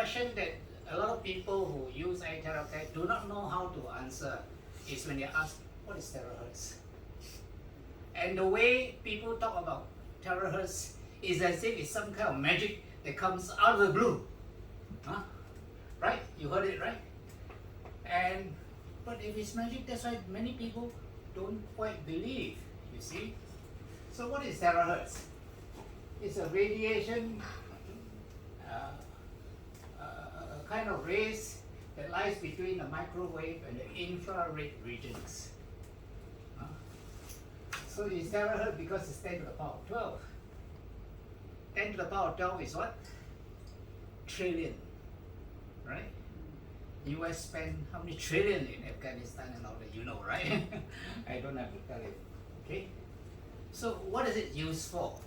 question that a lot of people who use iTeraCare do not know how to answer is when they ask, what is terahertz? And the way people talk about terahertz is as if it's some kind of magic that comes out of the blue. Huh? Right? You heard it, right? But if it's magic, that's why many people don't quite believe, you see. So what is terahertz? It's a radiation, a kind of rays that lies between the microwave and the infrared regions. So it's terahertz because it's 10 to the power of 12. 10 to the power of 12 is what? Trillion, right? US spent how many trillion in Afghanistan and all that, you know, right? I don't have to tell you, okay? So what is it used for?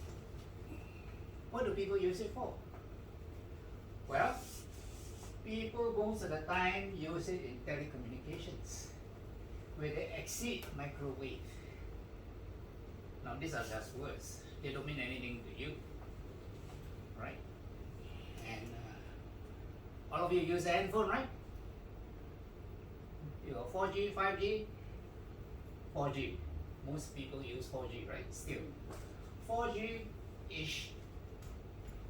What do people use it for? Well, people most of the time use it in telecommunications, where they exceed microwave. Now these are just words, they don't mean anything to you, right? And all of you use a handphone, right? You know, 4G, 5G, 4G. Most people use 4G, right? Still. 4G is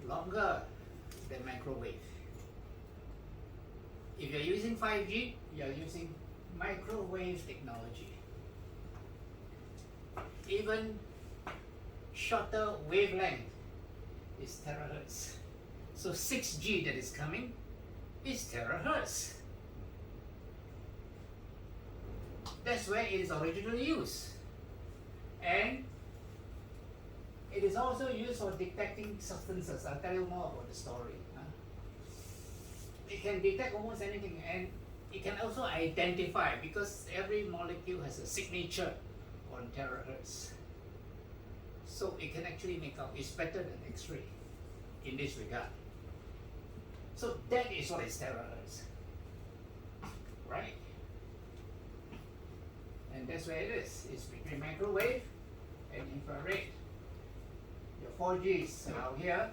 longer than microwave. If you're using 5G, you're using microwave technology. Even shorter wavelength is terahertz. So 6G that is coming is terahertz. That's where it is originally used. And it is also used for detecting substances. I'll tell you more about the story. It can detect almost anything, and it can also identify, because every molecule has a signature on terahertz. So it can actually make out. It's better than X-ray in this regard. So that is what is terahertz, right? And that's where it is. It's between microwave and infrared. Your 4G is out here,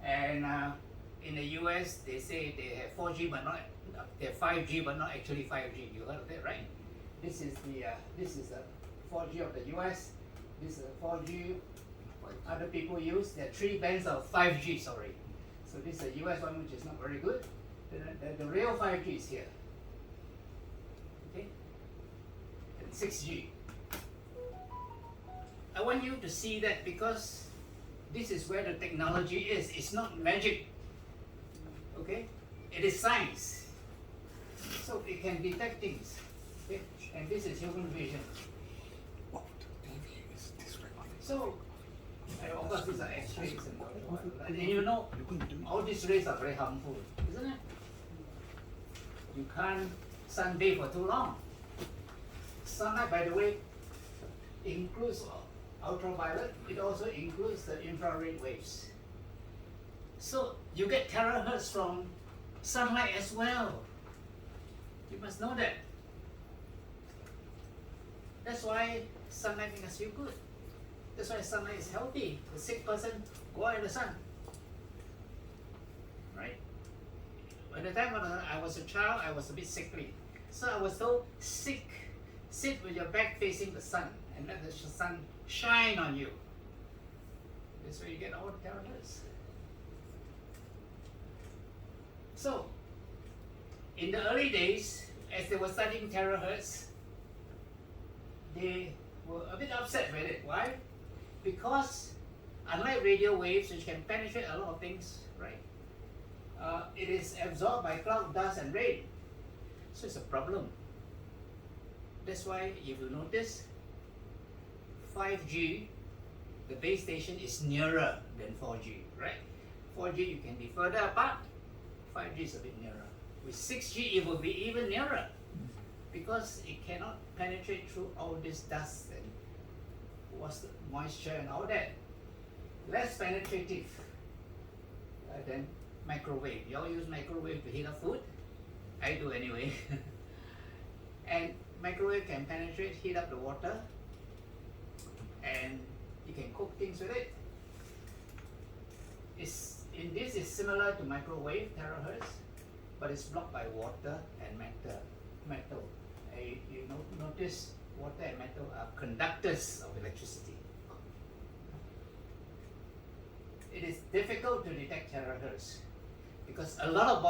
and in the US they say they have 4G but not, they have 5G but not actually 5G. You heard of that, right? This is the 4G of the US. This is the 4G other people use. There are 3 bands of 5G. Sorry. So this is the US one, which is not very good. The real 5G is here. Okay. 6G. I want you to see that, because this is where the technology is. It's not magic. Okay? It is science. So it can detect things. Okay? And this is human vision. So, of course, these are X-rays and you know, all these rays are very harmful, isn't it? You can't sunbathe for too long. Sunlight, by the way, includes ultraviolet. It also includes the infrared waves. So you get terahertz from sunlight as well. You must know that. That's why sunlight makes us feel good. That's why sunlight is healthy. The sick person, go out in the sun. Right? By the time when I was a child, I was a bit sickly. So I was told, sit with your back facing the sun and let the sun shine on you. That's where you get all the terahertz. So, in the early days, as they were studying terahertz, they were a bit upset with it. Why? Because unlike radio waves, which can penetrate a lot of things, right? It is absorbed by cloud, dust, and rain. So it's a problem. That's why, if you notice, 5G, the base station is nearer than 4G, right? 4G you can be further apart, 5G is a bit nearer. With 6G it will be even nearer, because it cannot penetrate through all this dust and what's the moisture and all that. Less penetrative than microwave. You all use microwave to heat up food? I do anyway. And microwave can penetrate, heat up the water, and you can cook things with it. It's in this is similar to microwave terahertz, but it's blocked by water and metal. You notice water and metal are conductors of electricity. It is difficult to detect terahertz because a lot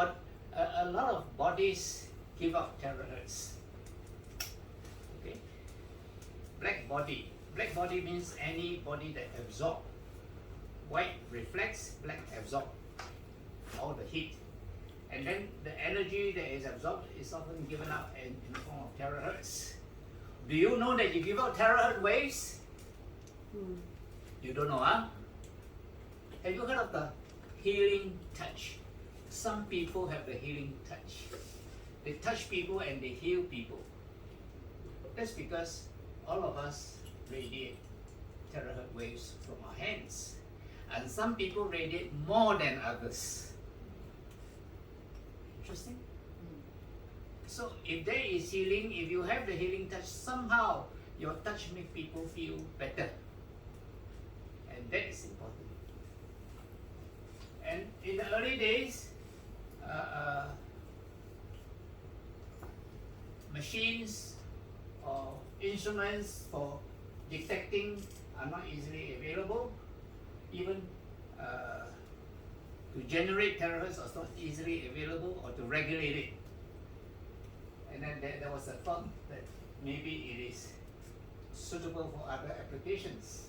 of bodies give out terahertz. Okay, black body means any body that absorbs. White reflects, black absorbs all the heat, and then the energy that is absorbed is often given out in the form of terahertz. Do you know that you give out terahertz waves? You don't know, huh? Have you heard of the healing touch? Some people have the healing touch. They touch people and they heal people. That's because all of us radiate terahertz waves from our hands. And some people radiate more than others. Interesting? So if there is healing, if you have the healing touch, somehow your touch makes people feel better. And that is important. And in the early days, machines or instruments for detecting are not easily available. Even to generate terahertz was not easily available, or to regulate it. And then there was a thought that maybe it is suitable for other applications.